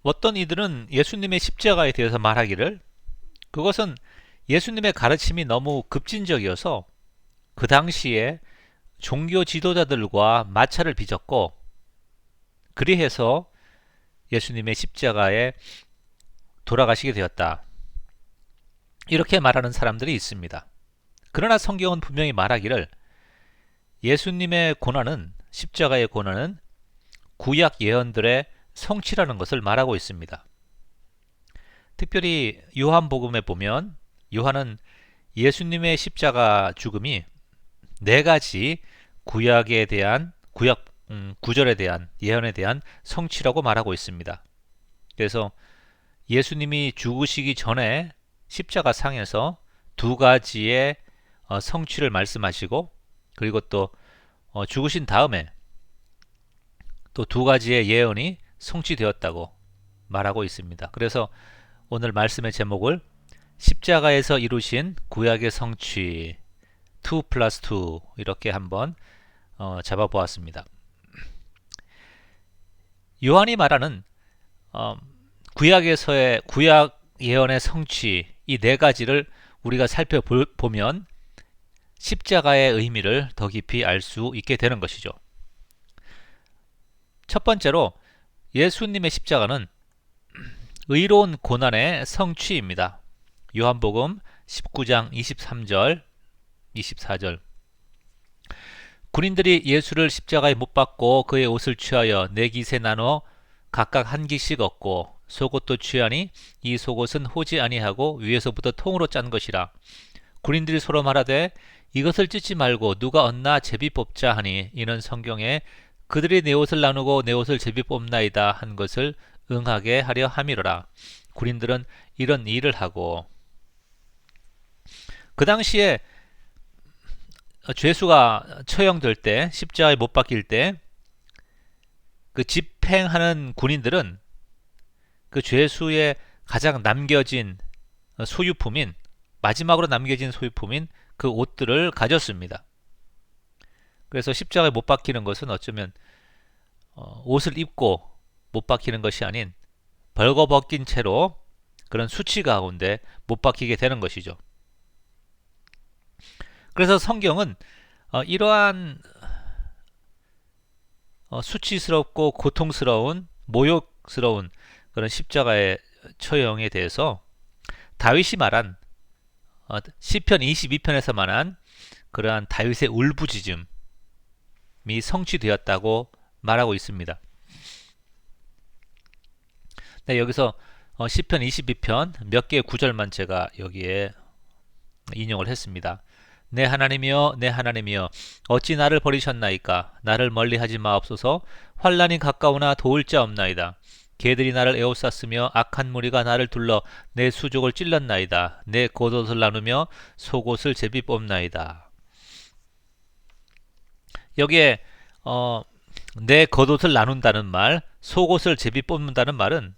어떤 이들은 예수님의 십자가에 대해서 말하기를 그것은 예수님의 가르침이 너무 급진적이어서 그 당시에 종교 지도자들과 마찰을 빚었고 그리해서 예수님의 십자가에 돌아가시게 되었다. 이렇게 말하는 사람들이 있습니다. 그러나 성경은 분명히 말하기를 예수님의 고난은 십자가의 고난은 구약 예언들의 성취라는 것을 말하고 있습니다. 특별히 요한복음에 보면 요한은 예수님의 십자가 죽음이 네 가지 구약에 대한 구절에 대한 예언에 대한 성취라고 말하고 있습니다. 그래서 예수님이 죽으시기 전에 십자가 상에서 두 가지의 성취를 말씀하시고 그리고 또 죽으신 다음에 또 두 가지의 예언이 성취되었다고 말하고 있습니다. 그래서 오늘 말씀의 제목을 십자가에서 이루신 구약의 성취 2 플러스 2 이렇게 한번 잡아보았습니다. 요한이 말하는 구약에서의 구약 예언의 성취 이 네 가지를 우리가 살펴보면 십자가의 의미를 더 깊이 알 수 있게 되는 것이죠. 첫 번째로 예수님의 십자가는 의로운 고난의 성취입니다. 요한복음 19장 23절, 24절. 군인들이 예수를 십자가에 못 박고 그의 옷을 취하여 네 깃에 나눠 각각 한 깃씩 얻고 속옷도 취하니 이 속옷은 호지 아니하고 위에서부터 통으로 짠 것이라. 군인들이 서로 말하되 이것을 찢지 말고 누가 얻나 제비 뽑자 하니 이는 성경에 그들이 내 옷을 나누고 내 옷을 제비 뽑나이다 한 것을 응하게 하려 함이로라. 군인들은 이런 일을 하고 그 당시에 죄수가 처형될 때 십자가에 못 박힐 때 그 집행하는 군인들은 그 죄수의 가장 남겨진 소유품인 마지막으로 남겨진 소유품인 그 옷들을 가졌습니다. 그래서 십자가에 못 박히는 것은 어쩌면 옷을 입고 못 박히는 것이 아닌 벌거벗긴 채로 그런 수치 가운데 못 박히게 되는 것이죠. 그래서 성경은 이러한 수치스럽고 고통스러운 모욕스러운 그런 십자가의 처형에 대해서 다윗이 말한 시편 22편에서 말한 그러한 다윗의 울부짖음이 성취되었다고 말하고 있습니다. 네, 여기서 시편 22편 몇 개의 구절만 제가 여기에 인용을 했습니다. 내 하나님이여 내 하나님이여 어찌 나를 버리셨나이까. 나를 멀리하지 마옵소서. 환난이 가까우나 도울 자 없나이다. 개들이 나를 에워쌌으며 악한 무리가 나를 둘러 내 수족을 찔렀나이다. 내 겉옷을 나누며 속옷을 제비 뽑나이다. 여기에 내 겉옷을 나눈다는 말, 속옷을 제비 뽑는다는 말은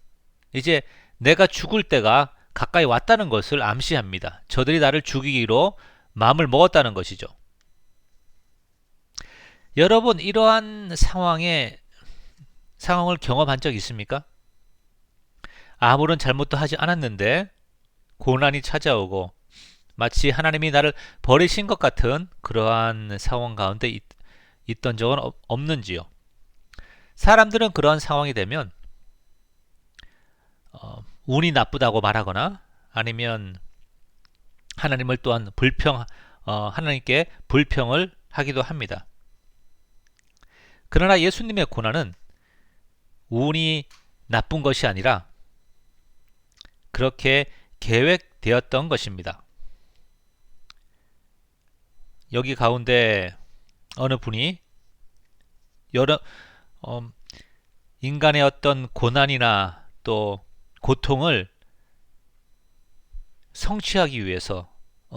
이제 내가 죽을 때가 가까이 왔다는 것을 암시합니다. 저들이 나를 죽이기로 마음을 먹었다는 것이죠. 여러분 이러한 상황을 경험한 적 있습니까? 아무런 잘못도 하지 않았는데 고난이 찾아오고 마치 하나님이 나를 버리신 것 같은 그러한 상황 가운데 있던 적은 없는지요? 사람들은 그러한 상황이 되면 운이 나쁘다고 말하거나 아니면 하나님을 또한 하나님께 불평을 하기도 합니다. 그러나 예수님의 고난은 운이 나쁜 것이 아니라 그렇게 계획되었던 것입니다. 여기 가운데 어느 분이 인간의 어떤 고난이나 또 고통을 성취하기 위해서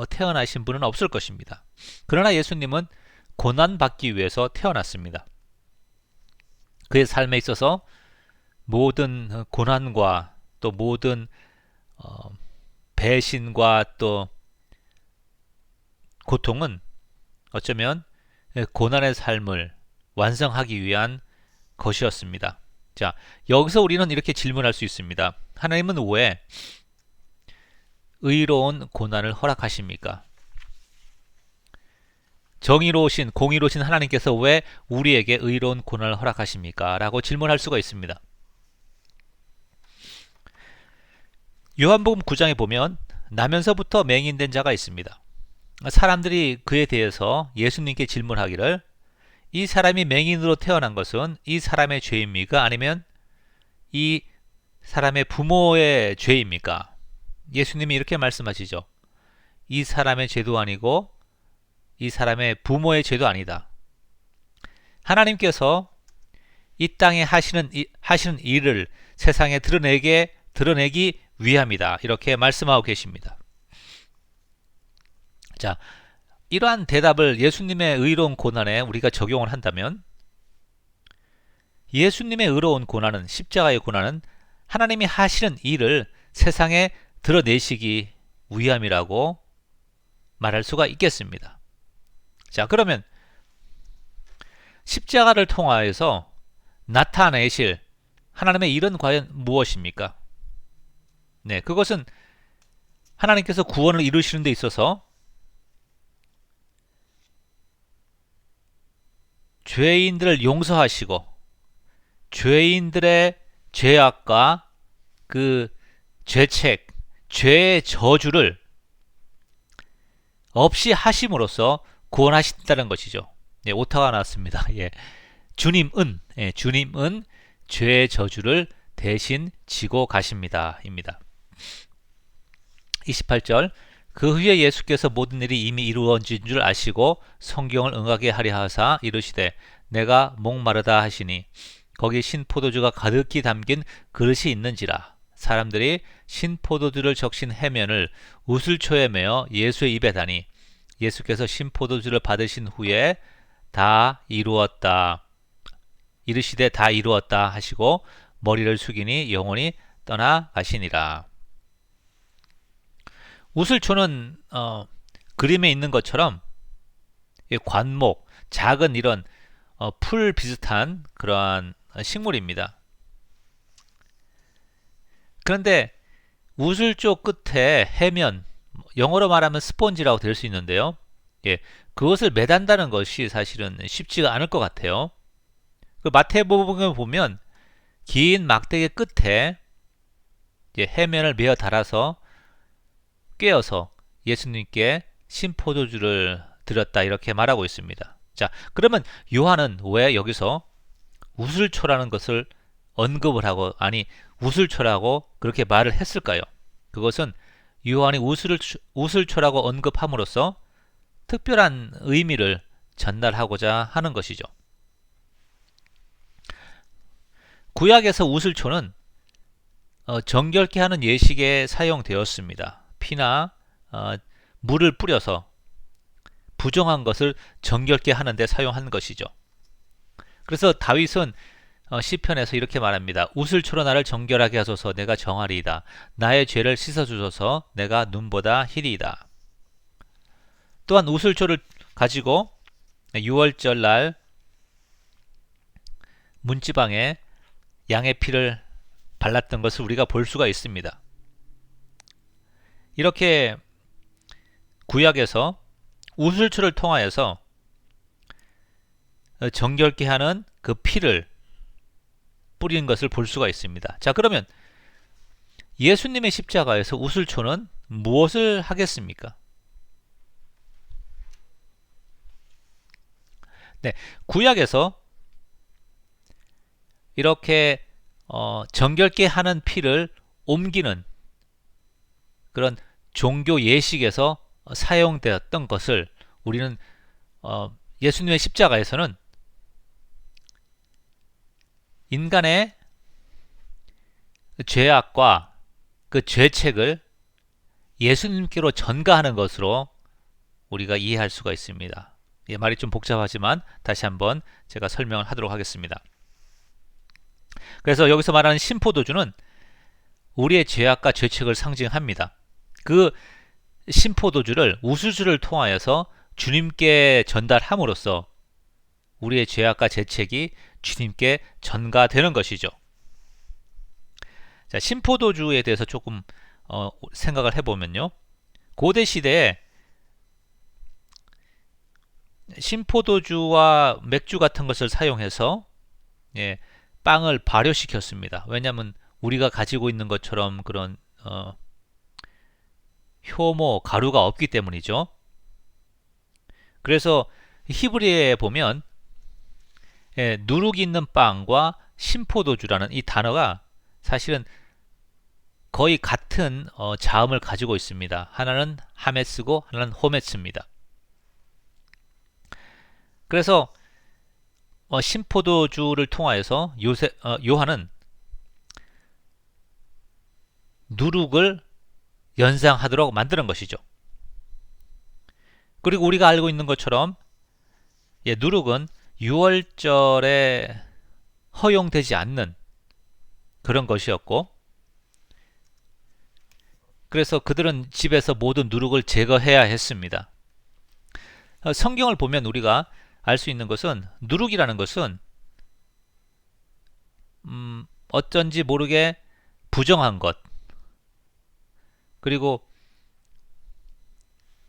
태어나신 분은 없을 것입니다. 그러나 예수님은 고난받기 위해서 태어났습니다. 그의 삶에 있어서 모든 고난과 또 모든 배신과 또 고통은 어쩌면 고난의 삶을 완성하기 위한 것이었습니다. 자, 여기서 우리는 이렇게 질문할 수 있습니다. 하나님은 왜 의로운 고난을 허락하십니까? 정의로우신, 공의로우신 하나님께서 왜 우리에게 의로운 고난을 허락하십니까? 라고 질문할 수가 있습니다. 요한복음 9장에 보면 나면서부터 맹인된 자가 있습니다. 사람들이 그에 대해서 예수님께 질문하기를, 이 사람이 맹인으로 태어난 것은 이 사람의 죄입니까? 아니면 이 사람의 부모의 죄입니까? 예수님이 이렇게 말씀하시죠. 이 사람의 죄도 아니고 이 사람의 부모의 죄도 아니다. 하나님께서 이 땅에 하시는 일을 세상에 드러내기 위함이다. 이렇게 말씀하고 계십니다. 자, 이러한 대답을 예수님의 의로운 고난에 우리가 적용을 한다면, 예수님의 의로운 고난은, 십자가의 고난은 하나님이 하시는 일을 세상에 드러내시기 위함이라고 말할 수가 있겠습니다. 자, 그러면 십자가를 통하여서 나타내실 하나님의 일은 과연 무엇입니까? 네, 그것은 하나님께서 구원을 이루시는 데 있어서 죄인들을 용서하시고 죄인들의 죄악과 그 죄책, 죄의 저주를 없이 하심으로써 구원하신다는 것이죠. 예, 오타가 나왔습니다. 예. 주님은 죄의 저주를 대신 지고 가십니다. 입니다. 28절, 그 후에 예수께서 모든 일이 이미 이루어진 줄 아시고 성경을 응하게 하려 하사 이르시되, 내가 목마르다 하시니 거기 신포도주가 가득히 담긴 그릇이 있는지라. 사람들이 신포도주를 적신 해면을 우슬초에 메어 예수의 입에 다니, 예수께서 신포도주를 받으신 후에 다 이루었다, 이르시되 다 이루었다 하시고 머리를 숙이니 영혼이 떠나가시니라. 우슬초는 그림에 있는 것처럼 관목, 작은 이런 풀 비슷한 그러한 식물입니다. 그런데 우슬초 끝에 해면, 영어로 말하면 스폰지라고 될 수 있는데요. 예, 그것을 매단다는 것이 사실은 쉽지가 않을 것 같아요. 그 마태복음을 보면 긴 막대기 끝에 해면을 메어 달아서 꿰어서 예수님께 신포도주를 드렸다, 이렇게 말하고 있습니다. 자, 그러면 요한은 왜 여기서 우슬초라는 것을 언급을 하고, 아니 우슬초라고 그렇게 말을 했을까요? 그것은 요한이 우슬초라고 언급함으로써 특별한 의미를 전달하고자 하는 것이죠. 구약에서 우슬초는 정결케 하는 예식에 사용되었습니다. 피나 물을 뿌려서 부정한 것을 정결케 하는데 사용한 것이죠. 그래서 다윗은 시편에서 이렇게 말합니다. 우슬초로 나를 정결하게 하소서, 내가 정하리이다. 나의 죄를 씻어주소서, 내가 눈보다 희리이다. 또한 우슬초를 가지고 6월절 날 문지방에 양의 피를 발랐던 것을 우리가 볼 수가 있습니다. 이렇게 구약에서 우슬초를 통하여서 정결케 하는 그 피를 뿌리는 것을 볼 수가 있습니다. 자, 그러면 예수님의 십자가에서 우슬초는 무엇을 하겠습니까? 네, 구약에서 이렇게 정결케 하는 피를 옮기는 그런 종교 예식에서 사용되었던 것을 우리는 예수님의 십자가에서는 인간의 죄악과 그 죄책을 예수님께로 전가하는 것으로 우리가 이해할 수가 있습니다. 예, 말이 좀 복잡하지만 다시 한번 제가 설명을 하도록 하겠습니다. 그래서 여기서 말하는 신포도주는 우리의 죄악과 죄책을 상징합니다. 그 신포도주를 우슬초를 통하여서 주님께 전달함으로써 우리의 죄악과 죄책이 주님께 전가되는 것이죠. 자, 신포도주에 대해서 조금 생각을 해보면요. 고대 시대에 신포도주와 맥주 같은 것을 사용해서 예, 빵을 발효시켰습니다. 왜냐하면 우리가 가지고 있는 것처럼 그런 효모, 가루가 없기 때문이죠. 그래서 히브리어에 보면 예, 누룩이 있는 빵과 신포도주라는 이 단어가 사실은 거의 같은 자음을 가지고 있습니다. 하나는 하메스고 하나는 호메스입니다. 그래서 신포도주를 통하여서 요한은 누룩을 연상하도록 만드는 것이죠. 그리고 우리가 알고 있는 것처럼 예, 누룩은 유월절에 허용되지 않는 그런 것이었고, 그래서 그들은 집에서 모든 누룩을 제거해야 했습니다. 성경을 보면 우리가 알 수 있는 것은 누룩이라는 것은 어쩐지 모르게 부정한 것, 그리고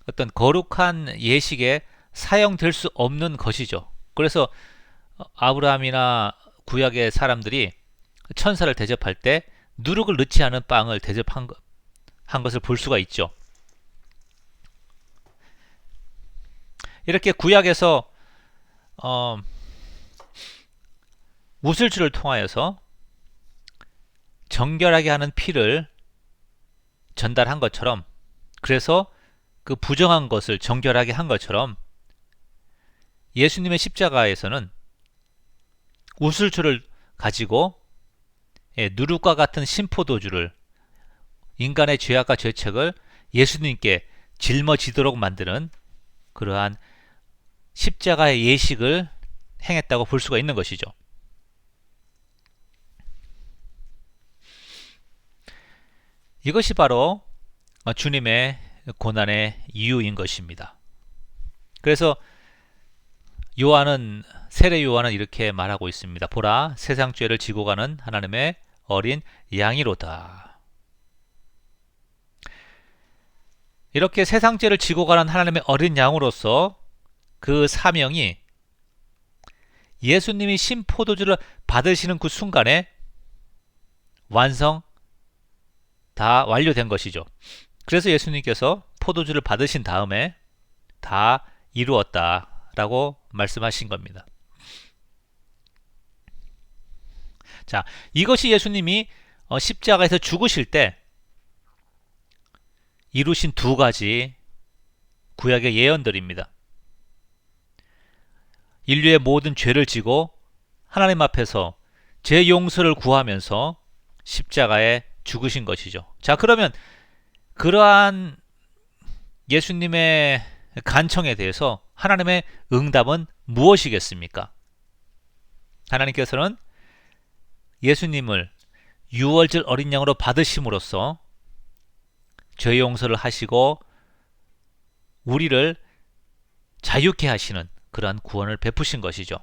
어떤 거룩한 예식에 사용될 수 없는 것이죠. 그래서 아브라함이나 구약의 사람들이 천사를 대접할 때 누룩을 넣지 않은 빵을 대접한 것을 볼 수가 있죠. 이렇게 구약에서 우슬주를 통하여서 정결하게 하는 피를 전달한 것처럼, 그래서 그 부정한 것을 정결하게 한 것처럼 예수님의 십자가에서는 우슬주를 가지고 누룩과 같은 신포도주를, 인간의 죄악과 죄책을 예수님께 짊어지도록 만드는 그러한 십자가의 예식을 행했다고 볼 수가 있는 것이죠. 이것이 바로 주님의 고난의 이유인 것입니다. 그래서 세례 요한은 이렇게 말하고 있습니다. 보라, 세상 죄를 지고 가는 하나님의 어린 양이로다. 이렇게 세상 죄를 지고 가는 하나님의 어린 양으로서 그 사명이 예수님이 신포도주를 받으시는 그 순간에 다 완료된 것이죠. 그래서 예수님께서 포도주를 받으신 다음에 다 이루었다라고 말씀하신 겁니다. 자, 이것이 예수님이 십자가에서 죽으실 때 이루신 두 가지 구약의 예언들입니다. 인류의 모든 죄를 지고 하나님 앞에서 죄 용서를 구하면서 십자가에 죽으신 것이죠. 자, 그러면 그러한 예수님의 간청에 대해서 하나님의 응답은 무엇이겠습니까? 하나님께서는 예수님을 유월절 어린 양으로 받으심으로써 죄 용서를 하시고 우리를 자유케 하시는 그러한 구원을 베푸신 것이죠.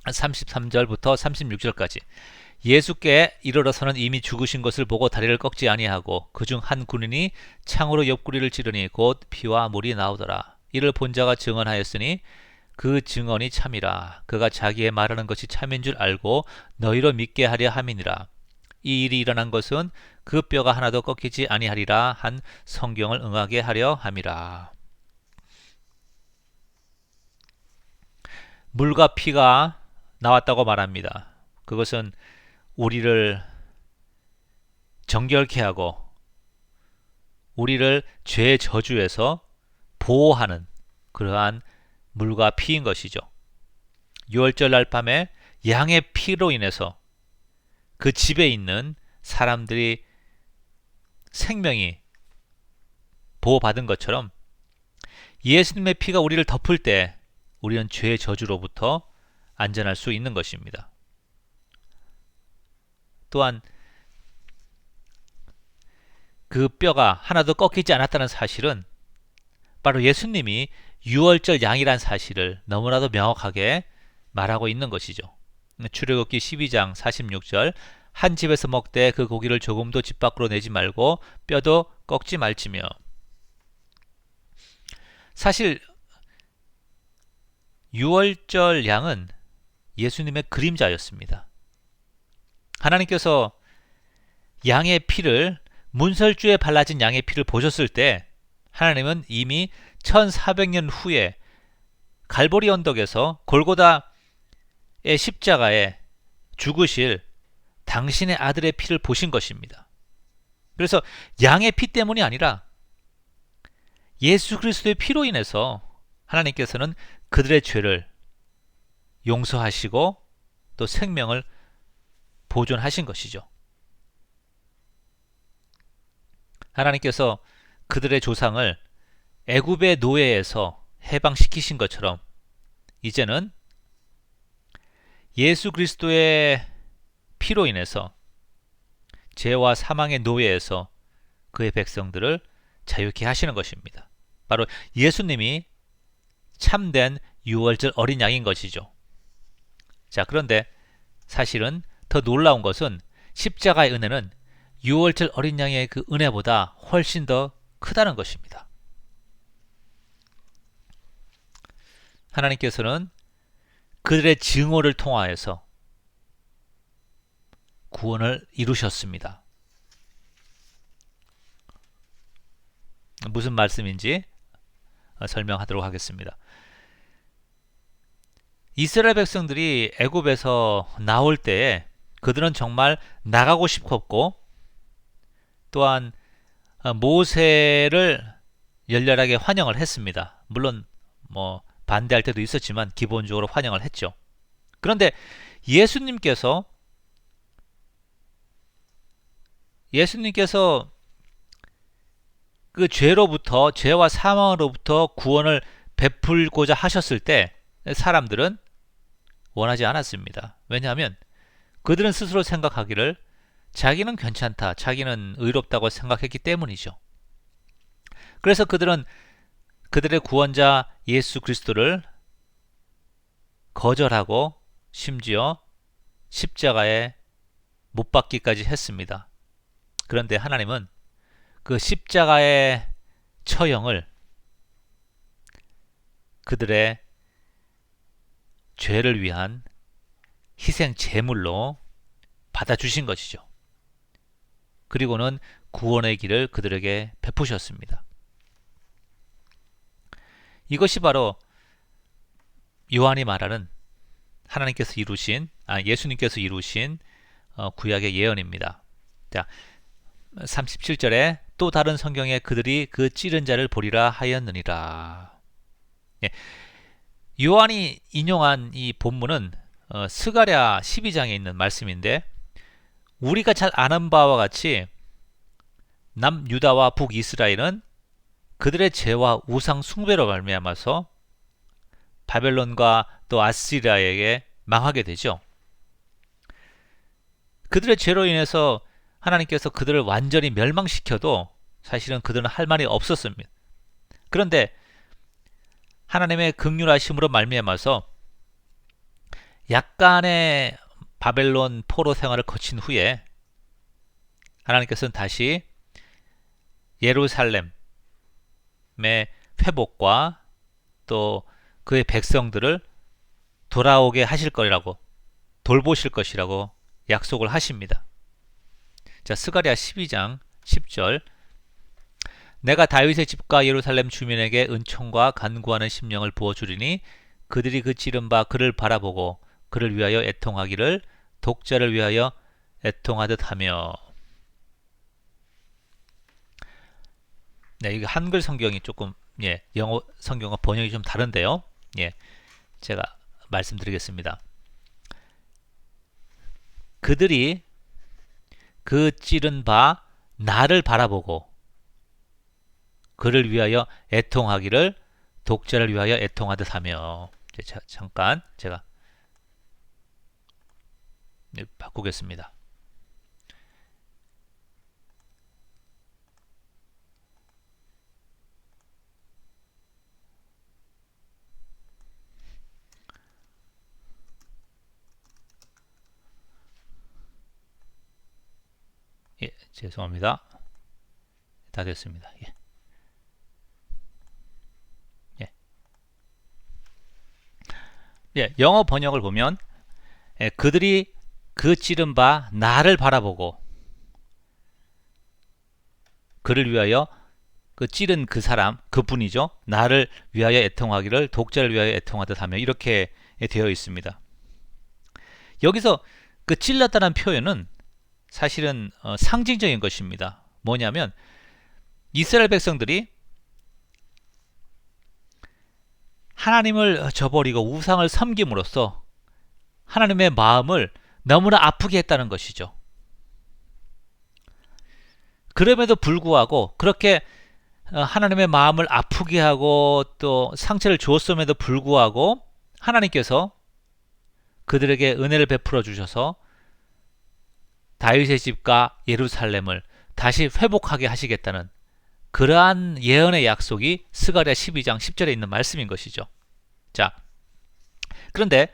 33절부터 36절까지 예수께 이르러서는 이미 죽으신 것을 보고 다리를 꺾지 아니하고 그중 한 군인이 창으로 옆구리를 찌르니 곧 피와 물이 나오더라. 이를 본 자가 증언하였으니 그 증언이 참이라. 그가 자기의 말하는 것이 참인 줄 알고 너희로 믿게 하려 함이니라. 이 일이 일어난 것은 그 뼈가 하나도 꺾이지 아니하리라 한 성경을 응하게 하려 함이라. 물과 피가 나왔다고 말합니다. 그것은 우리를 정결케 하고 우리를 죄의 저주에서 보호하는 그러한 물과 피인 것이죠. 유월절 날 밤에 양의 피로 인해서 그 집에 있는 사람들이 생명이 보호받은 것처럼 예수님의 피가 우리를 덮을 때 우리는 죄의 저주로부터 안전할 수 있는 것입니다. 또한 그 뼈가 하나도 꺾이지 않았다는 사실은 바로 예수님이 유월절 양이란 사실을 너무나도 명확하게 말하고 있는 것이죠. 출애굽기 12장 46절 한 집에서 먹되 그 고기를 조금도 집 밖으로 내지 말고 뼈도 꺾지 말지며. 사실 유월절 양은 예수님의 그림자였습니다. 하나님께서 양의 피를, 문설주에 발라진 양의 피를 보셨을 때 하나님은 이미 1400년 후에 갈보리 언덕에서 골고다의 십자가에 죽으실 당신의 아들의 피를 보신 것입니다. 그래서 양의 피 때문이 아니라 예수 그리스도의 피로 인해서 하나님께서는 그들의 죄를 용서하시고 또 생명을 보존하신 것이죠. 하나님께서 그들의 조상을 애굽의 노예에서 해방시키신 것처럼 이제는 예수 그리스도의 피로 인해서 죄와 사망의 노예에서 그의 백성들을 자유케 하시는 것입니다. 바로 예수님이 참된 유월절 어린 양인 것이죠. 자, 그런데 사실은 더 놀라운 것은 십자가의 은혜는 유월절 어린 양의 그 은혜보다 훨씬 더 크다는 것입니다. 하나님께서는 그들의 증오를 통하여서 구원을 이루셨습니다. 무슨 말씀인지 설명하도록 하겠습니다. 이스라엘 백성들이 애굽에서 나올 때에 그들은 정말 나가고 싶었고 또한 모세를 열렬하게 환영을 했습니다. 물론 뭐 반대할 때도 있었지만 기본적으로 환영을 했죠. 그런데 예수님께서 그 죄와 사망으로부터 구원을 베풀고자 하셨을 때 사람들은 원하지 않았습니다. 왜냐하면 그들은 스스로 생각하기를 자기는 괜찮다, 자기는 의롭다고 생각했기 때문이죠. 그래서 그들은 그들의 구원자 예수 그리스도를 거절하고 심지어 십자가에 못 박기까지 했습니다. 그런데 하나님은 그 십자가의 처형을 그들의 죄를 위한 희생 제물로 받아주신 것이죠. 그리고는 구원의 길을 그들에게 베푸셨습니다. 이것이 바로 요한이 말하는 예수님께서 이루신 구약의 예언입니다. 자, 37절에 또 다른 성경에 그들이 그 찌른 자를 보리라 하였느니라. 예, 요한이 인용한 이 본문은 스가랴 12장에 있는 말씀인데 우리가 잘 아는 바와 같이 남유다와 북이스라엘은 그들의 죄와 우상 숭배로 말미암아서 바벨론과 또 아시리아에게 망하게 되죠. 그들의 죄로 인해서 하나님께서 그들을 완전히 멸망시켜도 사실은 그들은 할 말이 없었습니다. 그런데 하나님의 긍휼하심으로 말미암아서 약간의 바벨론 포로 생활을 거친 후에 하나님께서는 다시 예루살렘의 회복과 또 그의 백성들을 돌아오게 하실 거라고, 돌보실 것이라고 약속을 하십니다. 자, 스가랴 12장 10절. 내가 다윗의 집과 예루살렘 주민에게 은총과 간구하는 심령을 부어주리니 그들이 그 찌른 바 그를 바라보고 그를 위하여 애통하기를 독자를 위하여 애통하듯 하며. 네, 이게 한글 성경이 조금 영어 성경과 번역이 좀 다른데요. 제가 말씀드리겠습니다. 그들이 그 찌른 바 나를 바라보고 그를 위하여 애통하기를 독자를 위하여 애통하듯 하며. 잠깐 제가 바꾸겠습니다. 죄송합니다. 다 됐습니다. 예. 예. 예, 영어 번역을 보면 그들이 그 찌른 바 나를 바라보고 그를 위하여 그 찌른 그 사람 그분이죠. 나를 위하여 애통하기를 독자를 위하여 애통하듯 하며 이렇게 되어 있습니다. 여기서 그 찔렀다는 표현은 사실은 상징적인 것입니다. 뭐냐면 이스라엘 백성들이 하나님을 저버리고 우상을 섬김으로써 하나님의 마음을 너무나 아프게 했다는 것이죠. 그럼에도 불구하고 그렇게 하나님의 마음을 아프게 하고 또 상처를 주었음에도 불구하고 하나님께서 그들에게 은혜를 베풀어 주셔서 다윗의 집과 예루살렘을 다시 회복하게 하시겠다는 그러한 예언의 약속이 스가랴 12장 10절에 있는 말씀인 것이죠. 자, 그런데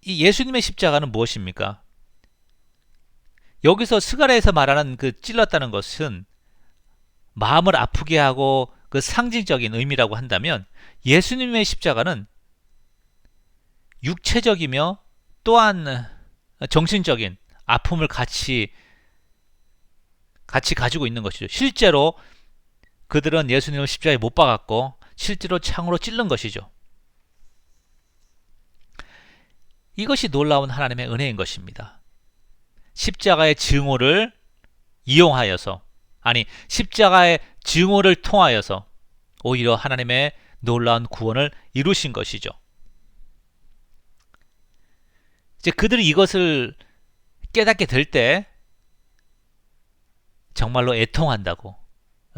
이 예수님의 십자가는 무엇입니까? 여기서 스가랴에서 말하는 그 찔렀다는 것은 마음을 아프게 하고 그 상징적인 의미라고 한다면 예수님의 십자가는 육체적이며 또한 정신적인 아픔을 같이 가지고 있는 것이죠. 실제로 그들은 예수님을 십자가에 못 박았고 실제로 창으로 찔른 것이죠. 이것이 놀라운 하나님의 은혜인 것입니다. 십자가의 증오를 이용하여서 십자가의 증오를 통하여서 오히려 하나님의 놀라운 구원을 이루신 것이죠. 이제 그들이 이것을 깨닫게 될 때 정말로 애통한다고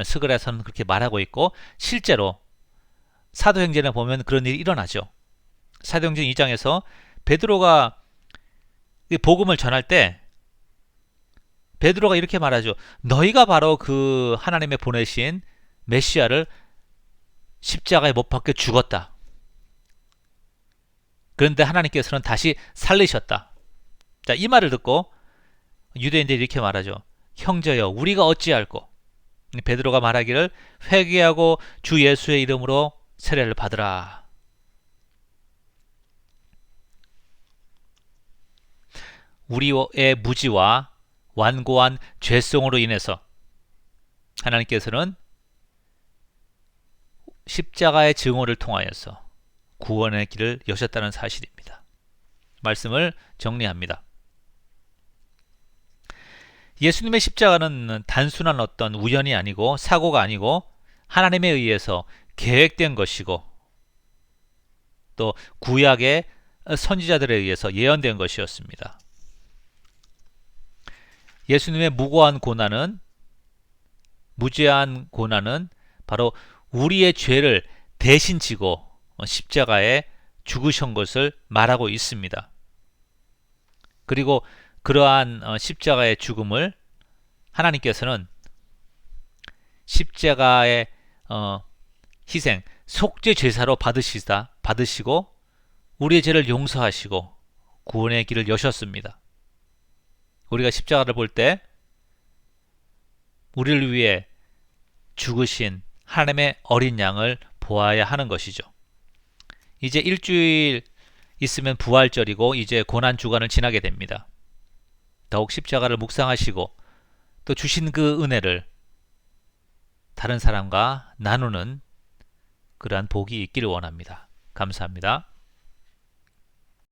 스가랴서는 그렇게 말하고 있고 실제로 사도행전에 보면 그런 일이 일어나죠. 사도행전 2장에서 베드로가 복음을 전할 때 베드로가 이렇게 말하죠. 너희가 바로 그 하나님의 보내신 메시아를 십자가에 못 박혀 죽었다. 그런데 하나님께서는 다시 살리셨다. 자, 이 말을 듣고 유대인들이 이렇게 말하죠. 형제여, 우리가 어찌할꼬? 베드로가 말하기를 회개하고 주 예수의 이름으로 세례를 받으라. 우리의 무지와 완고한 죄성으로 인해서 하나님께서는 십자가의 증오를 통하여서 구원의 길을 여셨다는 사실입니다. 말씀을 정리합니다. 예수님의 십자가는 단순한 어떤 우연이 아니고 사고가 아니고 하나님에 의해서 계획된 것이고 또 구약의 선지자들에 의해서 예언된 것이었습니다. 예수님의 무고한 고난은 무죄한 고난은 바로 우리의 죄를 대신 지고 십자가에 죽으신 것을 말하고 있습니다. 그리고 그러한 십자가의 죽음을 하나님께서는 십자가의 희생, 속죄 제사로 받으시고 우리의 죄를 용서하시고 구원의 길을 여셨습니다. 우리가 십자가를 볼 때 우리를 위해 죽으신 하나님의 어린 양을 보아야 하는 것이죠. 이제 일주일 있으면 부활절이고 이제 고난주간을 지나게 됩니다. 더욱 십자가를 묵상하시고 또 주신 그 은혜를 다른 사람과 나누는 그러한 복이 있기를 원합니다. 감사합니다.